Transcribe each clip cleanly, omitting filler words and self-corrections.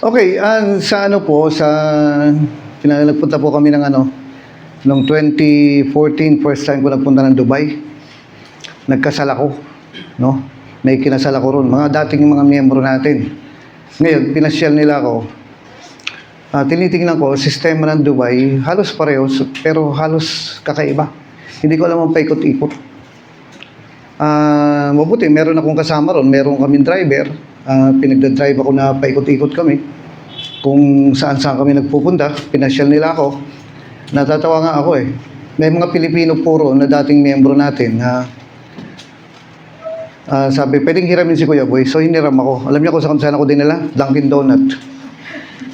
Okay, sa ano po, nagpunta po kami ng noong 2014, first time ko nagpunta ng Dubai. Nagkasal ako, no? May kinasal ako ron, mga dating mga miyembro natin. Ngayon, pinasyal nila ako. Tinitingnan ko, sistema ng Dubai, halos pareho, pero halos kakaiba. Hindi ko alam ang paikot-ikot. Mabuti, meron akong kasama ron, meron kaming driver. Pinagdadrive ako na paikot-ikot kami. Kung saan-saan kami nagpupunta, pinasyal nila ako. Natatawa nga ako eh. May mga Pilipino puro na dating miyembro natin na sabi, pwedeng hiramin si Kuya Boy. So hiniram ako. Alam niyo kung saan ako dinala? Dunkin Donut.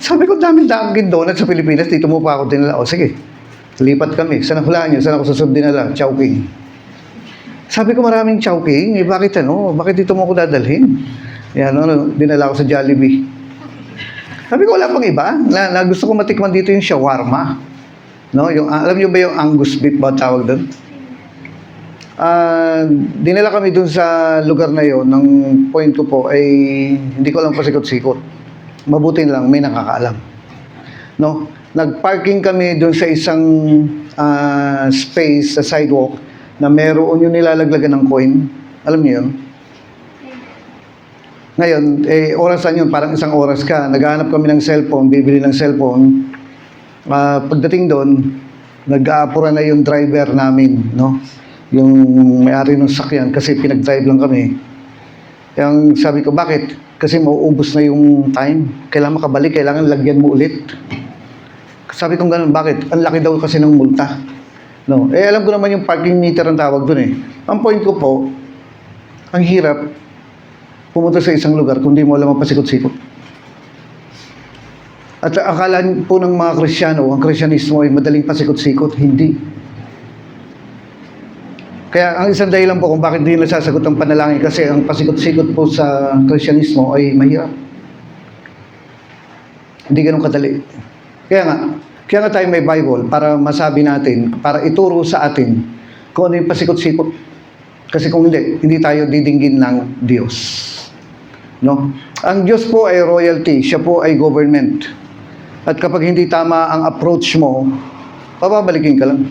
Sabi ko, daming Dunkin Donut sa Pilipinas. Dito mo pa ako dinala. O sige, lipat kami. Saan hulaan niyo? Saan ako susub dinala? Chowking. Sabi ko, maraming Chowking. Bakit Bakit dito mo ako dadalhin? Yan, dinala ko sa Jollibee. Sabi ko, wala pang iba. Na gusto ko matikman dito yung shawarma. No? Alam niyo ba yung Angus beef ba tawag doon? Dinala kami doon sa lugar na yon. Ang point ko po ay hindi ko lang pasikot-sikot. Mabuti lang, may nakakaalam. No? Nag-parking kami doon sa isang space sa sidewalk na meron yung nilalaglagan ng coin. Alam niyo yun? Ngayon, orasan yun, parang isang oras ka. Naghahanap kami ng cellphone, bibili ng cellphone. Pagdating doon, nag-aapura na yung driver namin, no? Yung may-ari ng sakyan, kasi pinag-drive lang kami. Yung sabi ko, bakit? Kasi mauubos na yung time. Kailangan makabalik, kailangan lagyan mo ulit. Sabi ko ganun, bakit? Ang laki daw kasi ng multa. No? Alam ko naman yung parking meter ang tawag doon eh. Ang point ko po, ang hirap pumunta sa isang lugar kung di mo alam ang pasikot-sikot. At akala po ng mga Kristiyano, ang Kristyanismo ay madaling pasikot-sikot. Hindi. Kaya ang isang dahilan po kung bakit di nasasagot ang panalangin kasi ang pasikot-sikot po sa Kristyanismo ay mahirap. Hindi ganun kadali. Kaya nga tayo may Bible para masabi natin, para ituro sa atin kung ano yung pasikot-sikot. Kasi kung hindi tayo didinggin ng Diyos. No? Ang Diyos po ay royalty, siya po ay government. At kapag hindi tama ang approach mo, papabalikin ka lang.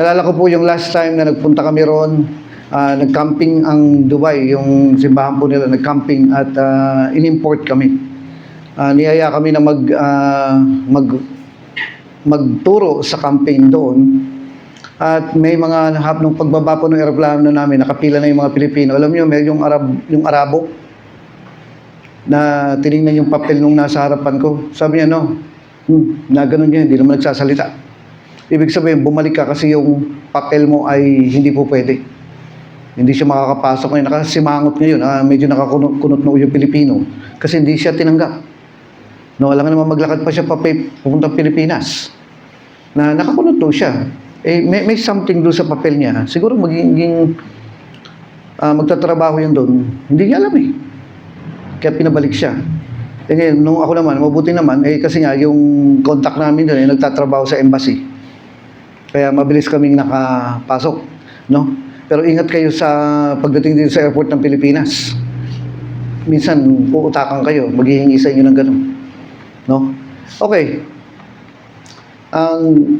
Nalala ko po yung last time na nagpunta kami ron, nag-camping ang Dubai, yung simbahan po nila, nag-camping at in-import kami. Niyaya kami na magturo sa campaign doon. At may mga nung pagbaba po ng aeroplano namin, nakapila na yung mga Pilipino. Alam niyo, may yung Arabo na tinignan yung papel nung nasa harapan ko. Sabi niya, na ganun niya, hindi naman nagsasalita. Ibig sabihin, bumalik ka kasi yung papel mo ay hindi po pwede. Hindi siya makakapasok ngayon. Nakasimangot ngayon. Medyo nakakunot na yung Pilipino. Kasi hindi siya tinanggap. No, alam nga naman maglakad pa siya pupuntang Pilipinas. Na nakakunot daw siya. May something doon sa papel niya. Siguro magtatrabaho yun doon. Hindi niya alam eh. Kaya pinabalik siya. Ngayon, nung ako naman, mabuti naman, kasi nga, yung contact namin doon, nagtatrabaho sa embassy. Kaya mabilis kaming nakapasok. No? Pero ingat kayo sa pagdating dito sa airport ng Pilipinas. Minsan, puutakan kayo, maghihingi sa inyo ng gano'n. No? Okay.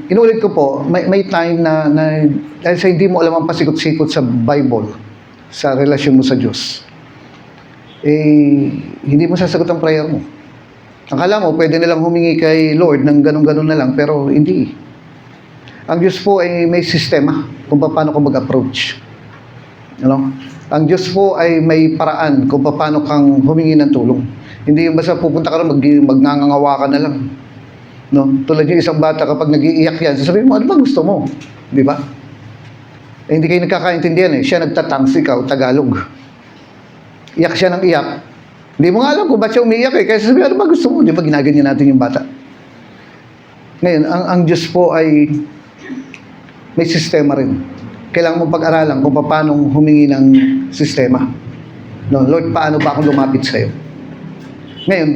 Inulit ko po, may time na dahil sa hindi mo alam ang pasikot-sikot sa Bible, sa relasyon mo sa Diyos, hindi mo sasagot ang prayer mo. Akala mo, pwede nilang humingi kay Lord ng ganun-ganun na lang, pero hindi. Ang Diyos po ay may sistema kung paano ka mag-approach. Ano? Ang Diyos po ay may paraan kung paano kang humingi ng tulong. Hindi yung basta pupunta ka rin, magngangawa ka na lang. No? Tulad yung isang bata, kapag nag-iiyak yan, sasabihin mo, ano ba gusto mo? Di ba? Hindi kayo nagkakaintindihan eh. Siya nagtatangs, ikaw, Tagalog. Iyak siya ng iyak. Hindi mo nga alam kung ba't siya umiiyak eh. Kaya sasabihin, ano ba gusto mo? Di ba ginaganyan natin yung bata? Ngayon, ang Diyos po ay may sistema rin. Kailangan mong pag-aralan kung paano humingi ng sistema. No, Lord, paano ba akong lumapit sa'yo? Ngayon,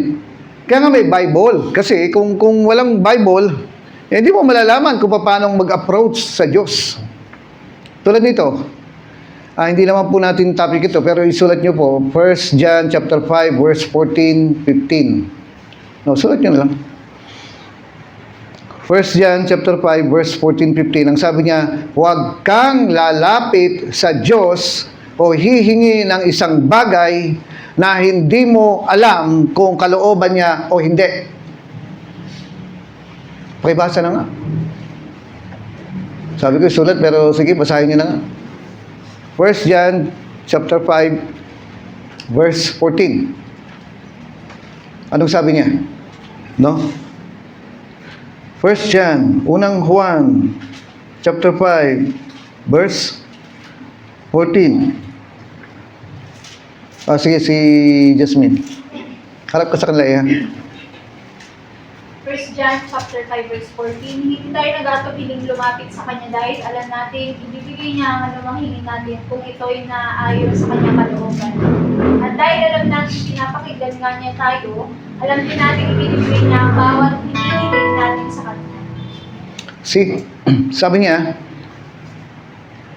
kaya nga may Bible. Kasi kung walang Bible, hindi mo malalaman kung paano mag-approach sa Diyos. Tulad nito, hindi naman po natin topic ito, pero isulat nyo po, 1 John chapter 5, verse 14, 15. No, sulat nyo na lang. 1 John chapter 5 verse 14-15, ang sabi niya, huwag kang lalapit sa Diyos o hihingi ng isang bagay na hindi mo alam kung kalooban niya o hindi. Pakibasa na nga. Sabi ko sulat pero sige, basahin niyo na nga. 1 John chapter 5 verse 14. Anong sabi niya? No? 1 John, unang Juan, chapter 5, verse 14. Sige, si Jasmine. Harap ka sa kanila, ya. 1 John chapter 5 verse 14, hindi tayo nagatupiling lumapit sa Kanya dahil alam natin, ibibigay niya ang anumang hingin natin kung ito'y naayon sa Kanyang kalooban. At dahil alam natin pinapakinggan nga niya tayo, alam din natin ibibigay niya ang bawat hinihiling natin sa Kanya. See, sabi niya,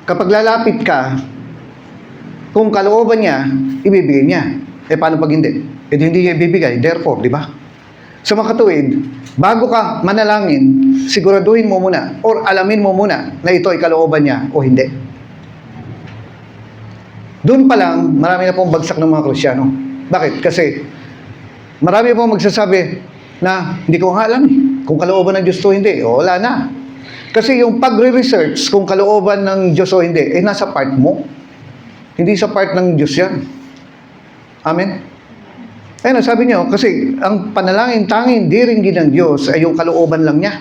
kapag lalapit ka, kung kalooban niya, ibibigay niya. Paano pag hindi? Hindi niya ibibigay. Therefore, di ba? Sa mga katuwid, bago ka manalangin, siguraduhin mo muna or alamin mo muna na ito ay kalooban niya o hindi. Doon pa lang, marami na pong bagsak ng mga Kristyano. Bakit? Kasi marami pong magsasabi na hindi ko nga alam kung kalooban ng Diyos o hindi. O wala na. Kasi yung pagre-research kung kalooban ng Diyos o hindi, nasa part mo. Hindi sa part ng Diyos yan. Amen? Ayun, sabi niyo, kasi ang panalangin tanging diringgin ng Diyos ay yung kalooban lang niya.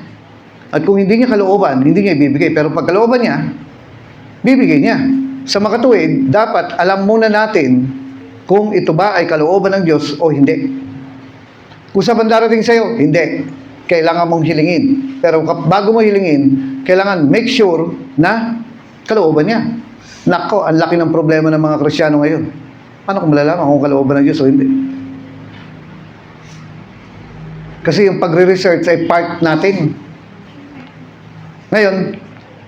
At kung hindi niya kalooban, hindi niya ibibigay. Pero pag kalooban niya, bibigay niya. Sa makatuwid, dapat alam muna natin kung ito ba ay kalooban ng Diyos o hindi. Kung sa darating sa'yo, hindi. Kailangan mong hilingin. Pero bago mo hilingin, kailangan make sure na kalooban niya. Nako, ang laki ng problema ng mga Kristyano ngayon. Paano kung malalaman kung kalooban ng Diyos o hindi? Kasi yung pagre-research ay part natin. Ngayon,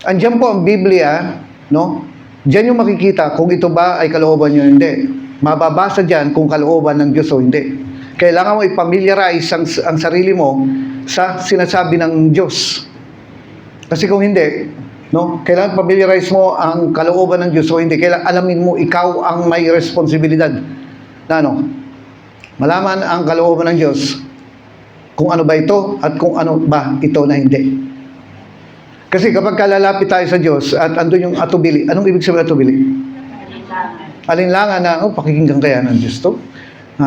andyan po ang Biblia, no? Diyan yung makikita kung ito ba ay kalooban niyo o hindi. Mababasa diyan kung kalooban ng Diyos o hindi. Kailangan mo i-familiarize ang sarili mo sa sinasabi ng Diyos. Kasi kung hindi, no? Kailangan familiarize mo ang kalooban ng Diyos o hindi. Kailangan alamin mo ikaw ang may responsibilidad na malaman ang kalooban ng Diyos kung ano ba ito at kung ano ba ito na hindi. Kasi kapag kalalapit tayo sa Diyos at andun yung atubili, anong ibig sabihin atubili? Alinlangan na, pakikinggan kaya ng Diyos to?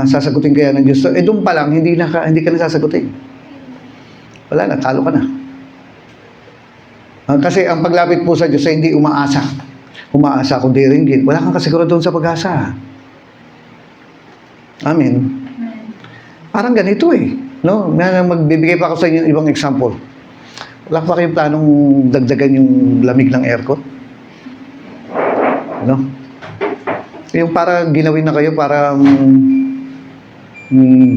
Sasagutin kaya ng Diyos to? Doon pa lang, hindi ka na sasagutin. Wala na, talo ka na. Kasi ang paglapit po sa Diyos ay hindi umaasa. Umaasa kung diringgin. Wala kang kasiguro doon sa pag-asa. Amen. Parang ganito no? Magbibigay pa ako sa inyo ibang example. Wala pa kayong planong dagdagan yung lamig ng aircon? No? Yung para ginawin na kayo para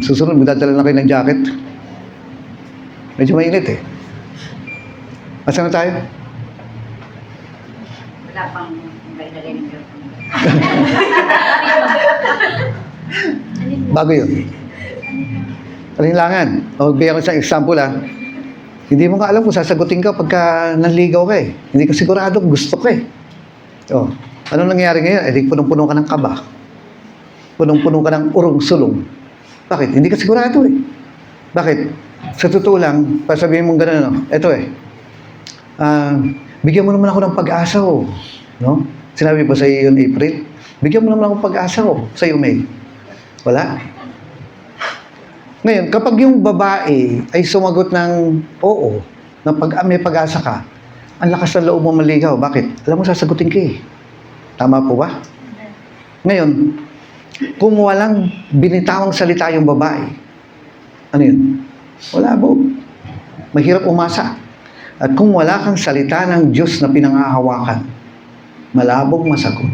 susunod, magdadala na kayo ng jacket. Medyo mainit Asan na tayo? Wala pang dagdagan ng aircon. Bago yun. Alinlangan. Bigyan ko isang example Hindi mo nga alam kung sasagutin ka pagka nanligaw ka Hindi ka sigurado kung gusto ka Anong nangyayari ngayon? Di punong-puno ka ng kaba. Punong-puno ka ng urong-sulong. Bakit? Hindi ka sigurado Bakit? Sa totoo lang, pasabihin mong gano'n, Ito bigyan mo naman ako ng pag-asa no? Sinabi ba sa iyo yun, April? Bigyan mo naman ako pag-asa sa iyo, May. Wala. Ngayon, kapag yung babae ay sumagot ng oo, na may pag-asa ka, ang lakas ng loob mo maligaw. Bakit? Alam mo, sasagutin ka Tama po ba? Ngayon, kung walang binitawang salita yung babae, ano yun? Wala po. Mahirap umasa. At kung wala kang salita ng Diyos na pinangahawakan, malabong masagot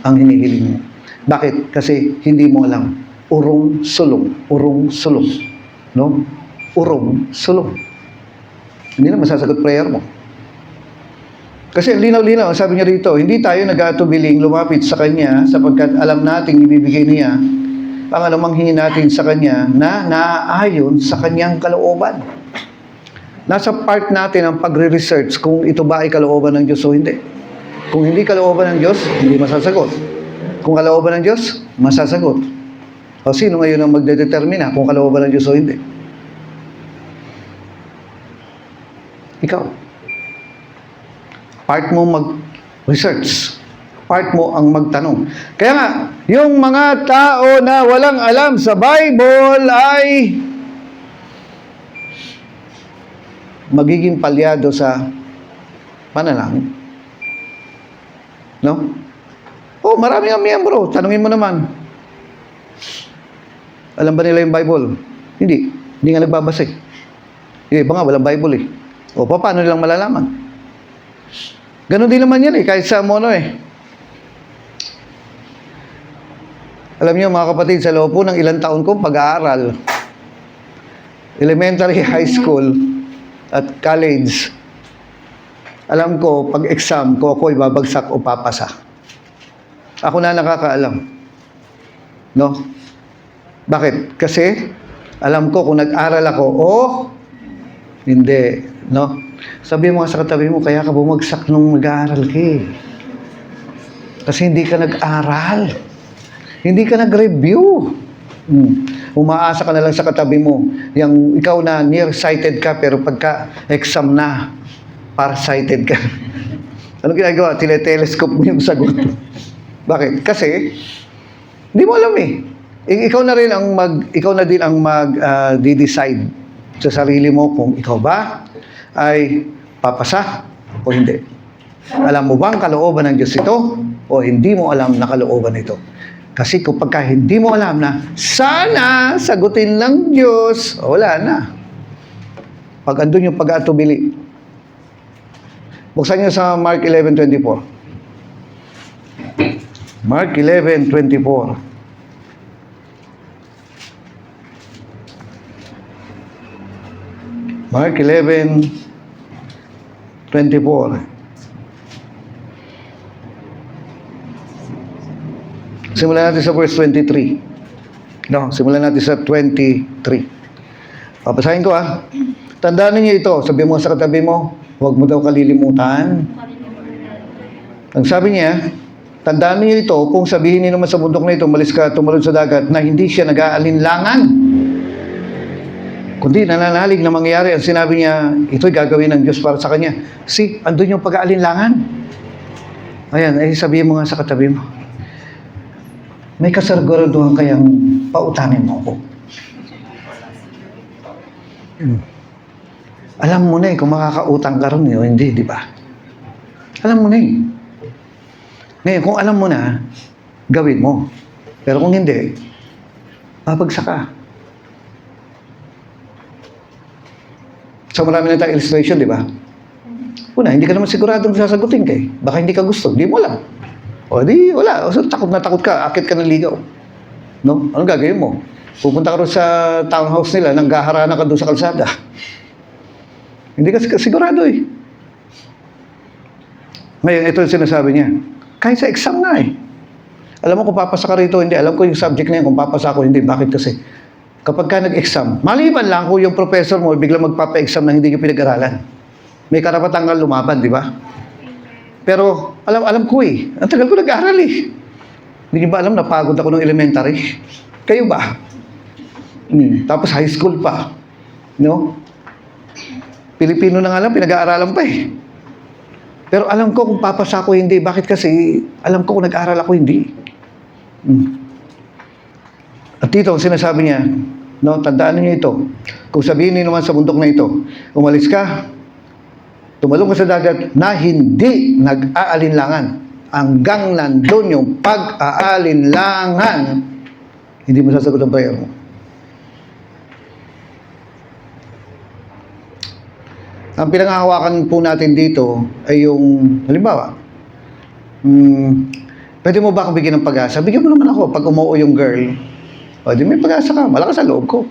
ang hinihiling mo. Bakit? Kasi hindi mo alam. Urong-sulong. Urong-sulong. No? Urong-sulong. Hindi na masasagot prayer mo. Kasi linaw-linaw, sabi niya rito, hindi tayo nag-atubiling lumapit sa Kanya sapagkat alam nating ibibigay niya ang anumang hingin natin sa Kanya na naaayon sa Kanyang kalooban. Nasa part natin ang pagre-research kung ito ba ay kalooban ng Diyos o hindi. Kung hindi kalooban ng Diyos, hindi masasagot. Kung kalooban ng Diyos, masasagot. O sino ngayon ang magdedetermina kung kalooban ng Diyos o hindi? Ikaw. Part mo mag-research. Part mo ang magtanong. Kaya nga, yung mga tao na walang alam sa Bible ay magiging palyado sa panalangin. No? Oh, marami ang miyembro. Tanungin mo naman. Alam ba nila yung Bible? Hindi. Hindi nga nagbabasa eh. Yung iba nga, walang Bible eh. O, paano nilang malalaman? Ganon din naman yan eh, kahit sa mono eh. Alam niyo mga kapatid, sa loob po ng ilang taon kong pag-aaral, elementary, high school, at college, alam ko, pag exam ko, ako'y babagsak o papasa. Ako na nakakaalam. No? Bakit? Kasi, alam ko kung nag-aral ako o hindi. No? Sabi mo nga sa katabi mo, kaya ka bumagsak nung nag-aaral ka eh. Kasi hindi ka nag-aral. Hindi ka nag-review. Umaasa ka na lang sa katabi mo. Yang ikaw na nearsighted ka, pero pagka-exam na, farsighted ka. Anong ginagawa? Tile-telescope mo yung sagot. Bakit? Kasi, hindi mo alam eh. Ikaw na din ang mag-decide sa sarili mo kung ikaw ba ay papasa o hindi. Alam mo ba ang kalooban ng Diyos ito o hindi mo alam na kalooban ito? Kasi kapag hindi mo alam na sana sagutin ng Diyos, wala na. Pag andun yung pag-atubili. Buksan niyo sa Mark 11:24. Mark 11:24. Mark 11:24. Simulan natin sa verse 23. No, simulan natin sa 23. Papasahin ko Tandaan niyo ito. Sabi mo sa katabi mo, huwag mo daw kalilimutan. Ang sabi niya, tandaan niyo ito, kung sabihin niyo naman sa bundok na ito, malis ka, tumalon sa dagat, na hindi siya nag-aalinlangan. Kundi nananalig na mangyayari. Ang sinabi niya, ito'y gagawin ng Diyos para sa kanya. See, andun yung pag-aalinlangan. Ayan, sabihin mo nga sa katabi mo, may kasarguraduhan kayang pautanin mo ako. Alam mo na kung makakautang ka rin o hindi, di ba? Alam mo na Ngayon, kung alam mo na, gawin mo. Pero kung hindi, babagsak ka. So marami na tayong illustration, di ba? Una, hindi ka naman siguradong sasagutin kay. Baka hindi ka gusto, di mo alam. O di, wala. So, takot na takot ka. Akit ka ng ligaw. No? Anong gagawin mo? Pupunta ka rin sa townhouse nila, nanggaharana ka doon sa kalsada. Hindi ka sigurado eh. Ngayon, ito yung sinasabi niya. Kahit sa exam nga eh. Alam mo kung papasa ka rito, hindi. Alam ko yung subject na yun, kung papasa ako, hindi. Bakit kasi? Kapag ka nag-exam, maliban lang kung yung professor mo biglang magpapa-exam na hindi ka pinag-aralan. May karapatan kang lumaban, di ba? Pero, alam ko eh. Ang tagal ko nag-aaral eh. Hindi niyo ba alam, napagod ako ng elementary? Kayo ba? Tapos high school pa. No? Pilipino na nga lang, pinag-aaralan pa eh. Pero alam ko kung papasa ako hindi. Bakit kasi? Alam ko kung nag-aaral ako hindi. At dito, ang sinasabi niya, no, tandaan niyo ito. Kung sabihin niyo naman sa bundok na ito, umalis ka, tumalong ka sa dagat na hindi nag-aalinlangan. Hanggang nandun yung pag-aalinlangan, hindi mo sasagot ang prayer mo. Ang pinangahawakan po natin dito ay yung, halimbawa, pwede mo ba akong bigyan ng pag-asa? Bigyan mo naman ako pag umuo yung girl. O, di may pag-asa ka, malakas ang loob ko.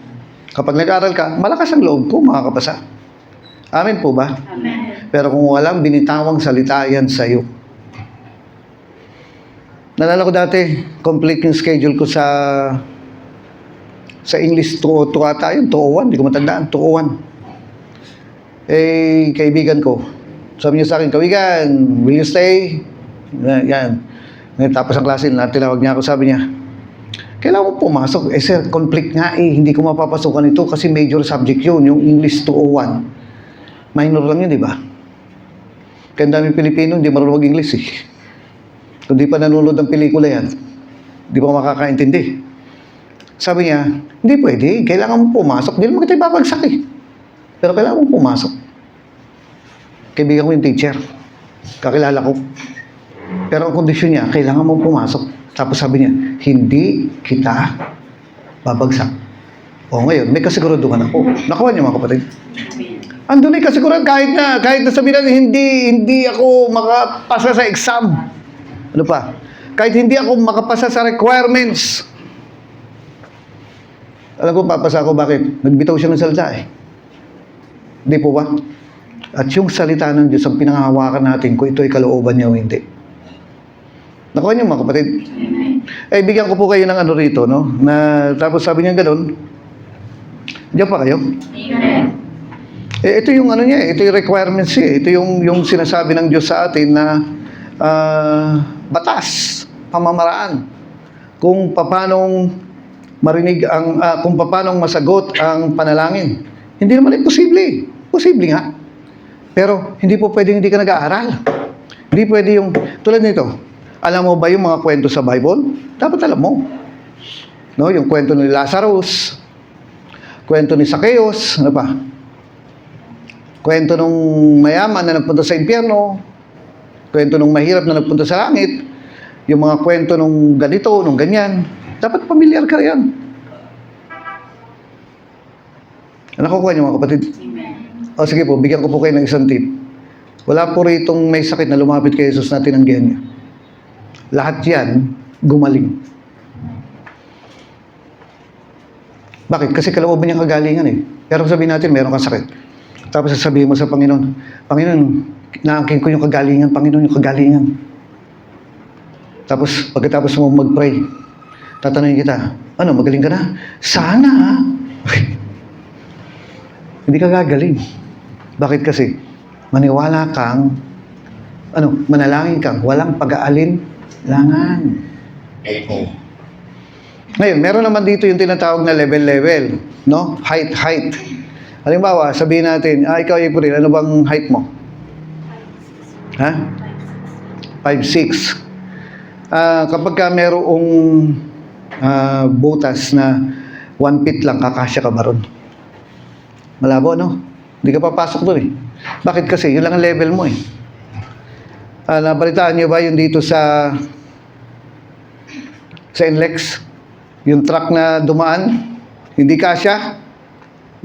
Kapag nag-aaral ka, malakas ang loob ko, makakapasa. Amen po ba? Amen. Pero kung walang binitawang salita yan sa'yo. Nalala ko dati, complete yung schedule ko sa Sa English, 202 ata yun, 201, hindi ko matandaan, 201. Eh, kaibigan ko, sabi niya sa akin, Kawigan, will you stay? Yan. Ngayon, tapos ang klase, tinawag niya ako, sabi niya, kailangan mo pumasok. Eh sir, conflict nga eh, hindi ko mapapasukan ito kasi major subject yun, yung English 201. Minor lang yun, di ba? Kaya ang daming Pilipino, hindi marunong mag-English eh. Kung di pa nanonood ng pelikula yan, di pa makakaintindi. Sabi niya, hindi pwede, kailangan mo pumasok. Hindi naman kita ibabagsak eh. Pero kailangan mo pumasok. Kaibigan ko yung teacher. Kakilala ko. Pero ang kondisyon niya, kailangan mo pumasok. Tapos sabi niya, hindi kita babagsak. O ngayon, may kasiguraduhan ako. Nakuha niyo mga kapatid. Andun ay kasiguraduhan kahit na sabihin natin, hindi ako makapasa sa exam. Ano pa? Kahit hindi ako makapasa sa requirements. Alam ko, papasa ako, bakit? Nagbitaw siya ng salita eh. Hindi po ba? At yung salita ng Diyos ang pinangahawakan natin kung ito ay kalooban niya o hindi. Nakuha niyo mga kapatid? Eh, bigyan ko po kayo ng ano rito, no? Na, tapos sabi niya gano'n, diyan pa kayo? Eh, ito yung ano niya, ito yung requirements niya. Ito yung sinasabi ng Diyos sa atin na batas, pamamaraan. Kung paanong marinig kung paanong masagot ang panalangin. Hindi naman imposible. Posible nga. Pero hindi po pwedeng hindi ka nag-aaral. Hindi pwede yung tulad nito. Alam mo ba yung mga kwento sa Bible? Dapat alam mo. No, yung kwento ni Lazarus, kwento ni Zacchaeus, ano pa? Kwento nung mayaman na nagpunta sa impyerno, kwento nung mahirap na nagpunta sa langit, yung mga kwento nung ganito, nung ganyan. Dapat pamilyar ka yan. Nakukuha niyo mga kapatid? O sige po, bigyan ko po kayo ng isang tip. Wala po ritong may sakit na lumapit kay Jesus na tinanggihan niya. Lahat yan, gumaling. Bakit? Kasi kalooban niyang kagalingan eh. Pero sabihin natin, meron kang sakit. Tapos sasabihin mo sa Panginoon, Panginoon, naangkin ko yung kagalingan, Panginoon, yung kagalingan. Tapos, pagkatapos mo mag-pray, tatanungin kita, ano, magaling ka na? Sana, ha? Hindi ka gagaling. Bakit kasi? Maniwala kang, manalangin kang, walang pag-aalin-langan. Oh. Ngayon, meron naman dito yung tinatawag na level-level, no? Height. Halimbawa, sabihin natin, ikaw, April, ano bang height mo? Ha? 5'6". Kapag ka merong butas na 1 feet lang, kakasya ka ba ron? Malabo, no? Hindi ka papasok doon eh. Bakit kasi? Yun lang ang level mo eh. Nabalitaan niyo ba yung dito sa NLEX? Yung truck na dumaan, hindi kasya,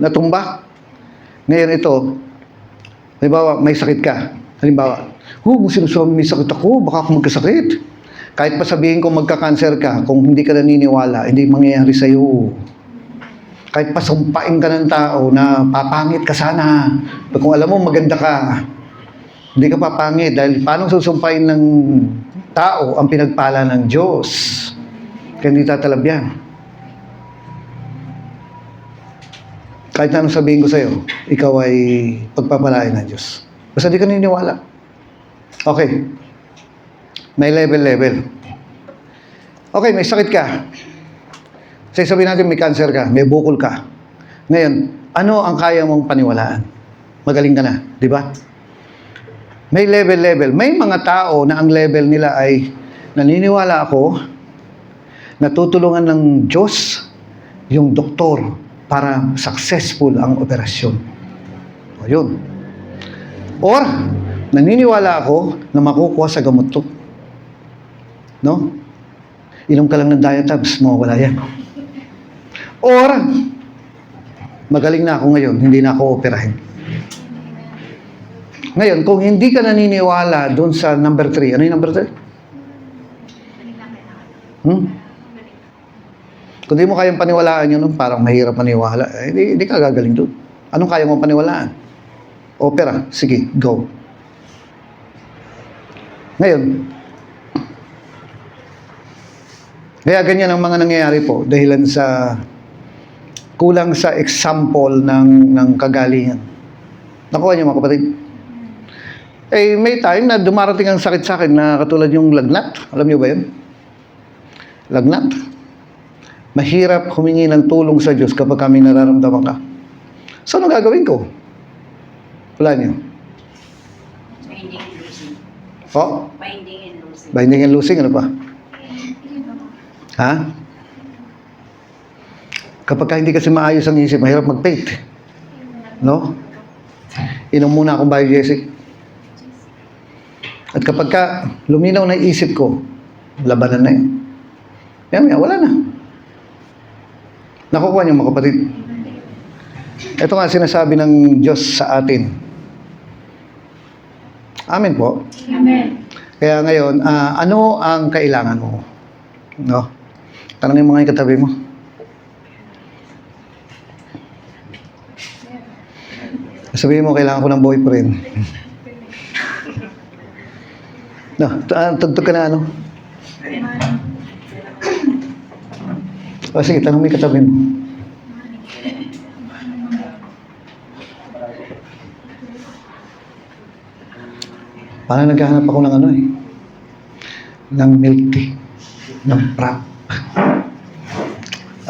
natumba. Ngayon ito, halimbawa, may sakit ka. Halimbawa, sinusabi may sakit ako, baka ako magkasakit. Kahit pa sabihin kong magka-cancer ka, kung hindi ka naniniwala, hindi mangyayari sa'yo. Kahit pa sumpain ka ng tao na papangit ka sana. Kung alam mo maganda ka, hindi ka papangit. Dahil paano susumpain ng tao ang pinagpala ng Diyos? Kaya hindi tatalab yan. Kahit na anong sabihin ko sa'yo, ikaw ay pagpapalain ng Diyos. Basta di ka naniniwala. Okay. May level. Okay, may sakit ka. Kasi sabihin natin may cancer ka, may bukol ka. Ngayon, ano ang kaya mong paniwalaan? Magaling ka na, di ba? May level. May mga tao na ang level nila ay naniniwala ako, natutulungan ng Diyos yung doktor para successful ang operasyon. O yun. Or, naniniwala ako na makukuha sa gamot to. No? Inom ka lang ng diatabs, mawawala yan. Or, magaling na ako ngayon, hindi na ako operahin. Ngayon, kung hindi ka naniniwala doon sa number 3, ano yung number 3? Kung di mo kayang paniwalaan yun, parang mahirap maniwala, hindi ka gagaling doon. Anong kaya mo paniwalaan? Opera, sige, go. Ngayon, kaya ganyan ang mga nangyayari po dahilan sa kulang sa example ng kagalingan. Nakuha niyo mga kapatid? Eh, may time na dumarating ang sakit sa akin na katulad yung lagnat. Alam niyo ba yun? Lagnat. Mahirap humingi ng tulong sa Diyos kapag kami nararamdaman ka. So, ano gagawin ko? Wala niyo. Binding and losing. Oh? Binding and losing. Binding and losing, ano pa? Ha? Kapag ka hindi kasi maayos ang isip, mahirap mag-faith. No? Inom muna akong biogesic. At kapag ka luminaw na isip ko, labanan na yun. Maya, wala na. Nakukuha niyo mga kapatid. Ito nga sinasabi ng Diyos sa atin. Amen po. Amen. Kaya ngayon, ano ang kailangan mo? No? Tanongin mo nga yung katabi mo. Sabihin mo, kailangan ko ng boyfriend. No, tugtog ka na ano? O sige, tanong mo yung katabi mo. Parang naghahanap ako ng ano eh. Ng milk tea. Ng prop.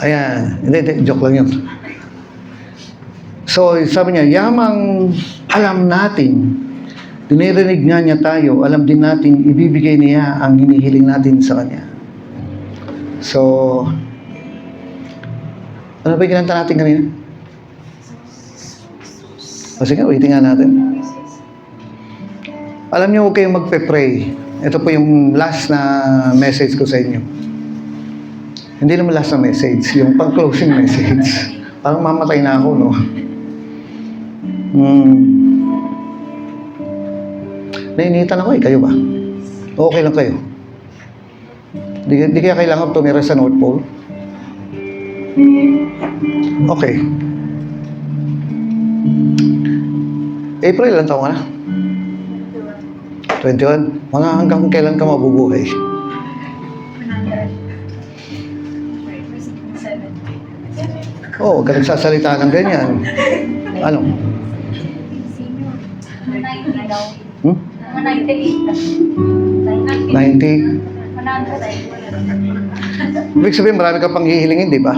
Ayan. Hindi, joke lang yun. So, sabi niya, yamang alam natin, dinirinig nga niya tayo, alam din natin, ibibigay niya ang hinihiling natin sa Kanya. So, ano ba yung kinanta natin kanina? O sige, waiting nga natin. Alam niyo, huwag kayong magpe-pray. Ito po yung last na message ko sa inyo. Hindi naman last na message, yung pang-closing message. Parang mamatay na ako, no? Nainitan ako eh, kayo ba? Okay lang kayo? Di kaya kailangan tumira sa North Pole? Okay. April, ilang taon ka na? 21. Mga hanggang kailan ka mabubuhay? Oo, huwag ka nagsasalita ng ganyan. Ano? Hmm? 90? Ibig sabihin, marami ka pang hihilingin, di ba?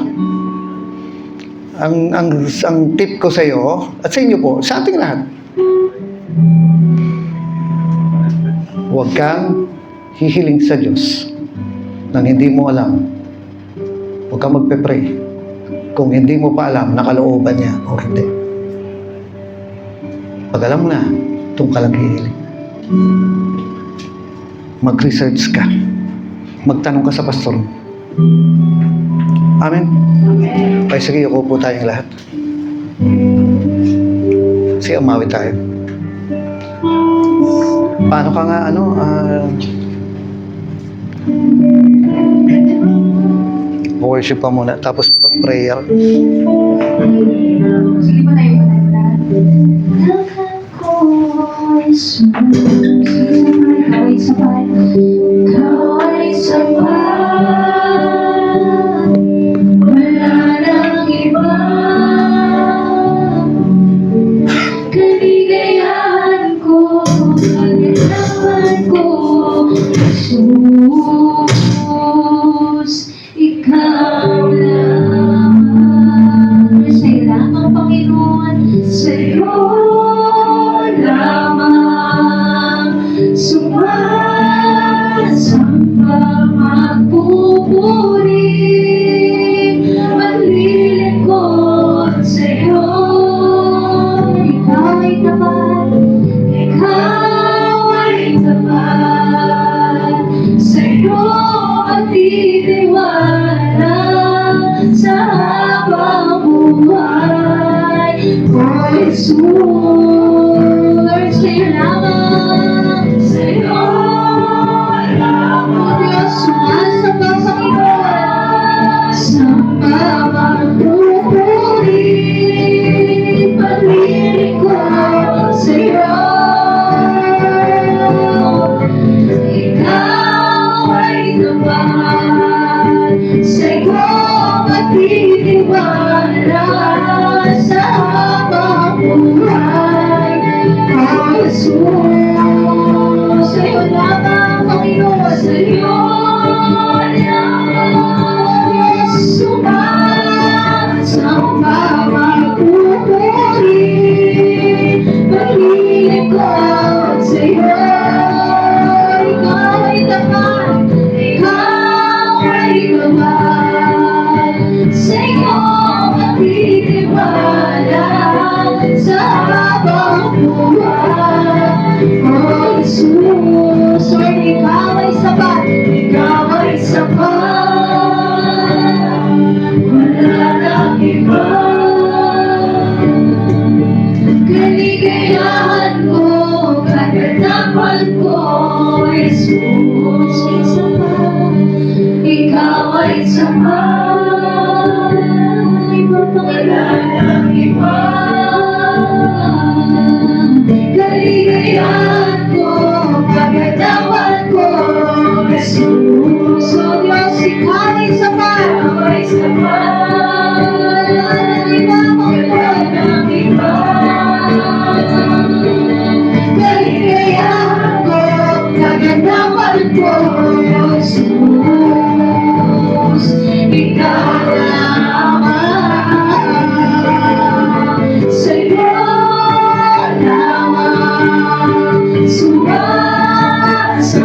Ang tip ko sa iyo, at sa inyo po, sa ating lahat, huwag kang hihiling sa Diyos nang hindi mo alam. Huwag kang magpe-pray kung hindi mo pa alam nakalooban niya o hindi. Pag alam mo na, itong ka lang hihiling. Mag-research ka. Magtanong ka sa pastor. Amen? Amen. Ay, sige, yuko po tayong lahat. Sige, umawit tayo. Paano ka nga, worship pa muna, tapos prayer. Sige pa tayo na. Wala nang iba, kaligayahan ko, kaligayahan ko, Jesus, ikaw lang. Sa'yo lamang, Panginoon, sa'yo lamang sumasamba, magpupuri, maglilingkod sa'yo. Ikaw ay tapat, ikaw ay tapat, sa'yo ang titiwala sa habang buhay. O Jesus, sa'yo lamang, sa'yo lamang, Diyos, sumasamba, Panginoon, samba, magpupuri, paglilingkod sa'yo. Ikaw ay tapat, sa'yo matitiwala sa habang buhay. Ang Jesus, sa'yo lamang, Panginoon, sa'yo lamang sumasamba magpupuri. Maglilingkod sa'yo, ikaw ay tapat, ikaw ay bawal. Sa'yo matitiwala sa habang buhay. Oh Jesus, Lord, ikaw ay sapat, ikaw ay sapat. Wala nang iba. Kaligayahan ko, kaganapan ko, Jesus, ay sapat. Ikaw ay sapat. Wala nang iba. Kaligayahan ko, kaganapan ko, Jesus, oh Diyos, ikaw ay sapat. Ikaw ay sapat. Wala nang iba, wala nang iba. Kaligayahan ko, kaganapan ko, Jesus, ikaw lamang. Sa'yo lamang sumasamba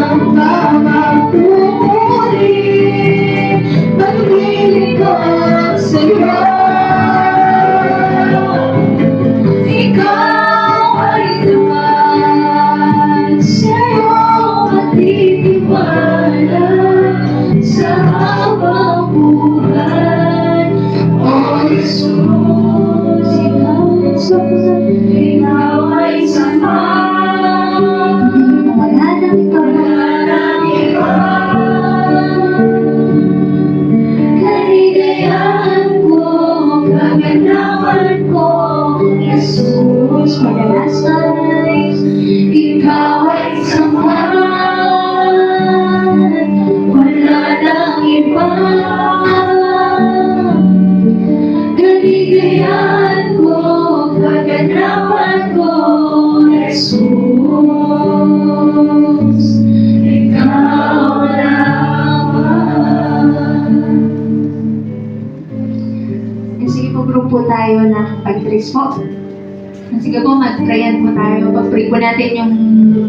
magpupuri. Maglilingkod sa'yo. Ikaw ay naman sa'yo matitiwala sa habang buhay. Oh Jesus, ikaw ay sapat. Wala nang iba. Kaligayahan ko, kaganapan ko, Jesus, pag-alasay, ikaw ay sapat. Wala nang iba. Kaligayahan ko, kaganapan ko, Jesus, ikaw lamang. Sige po, group po tayo ng pag-trace po. Sige po, mag-prayan po tayo. Pag-pray po natin yung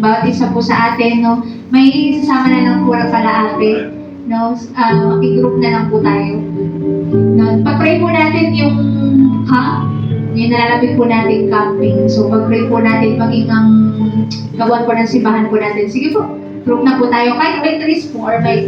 bawat isa po sa atin, no? May sasama na lang po na kalahati, no? I-group na lang po tayo. No? Pag-pray po natin yung camp, yung nalalapit po natin camping. So, pag-pray po natin maging ang gawan po ng simbahan po natin. Sige po, group na po tayo. Kahit may trace po or may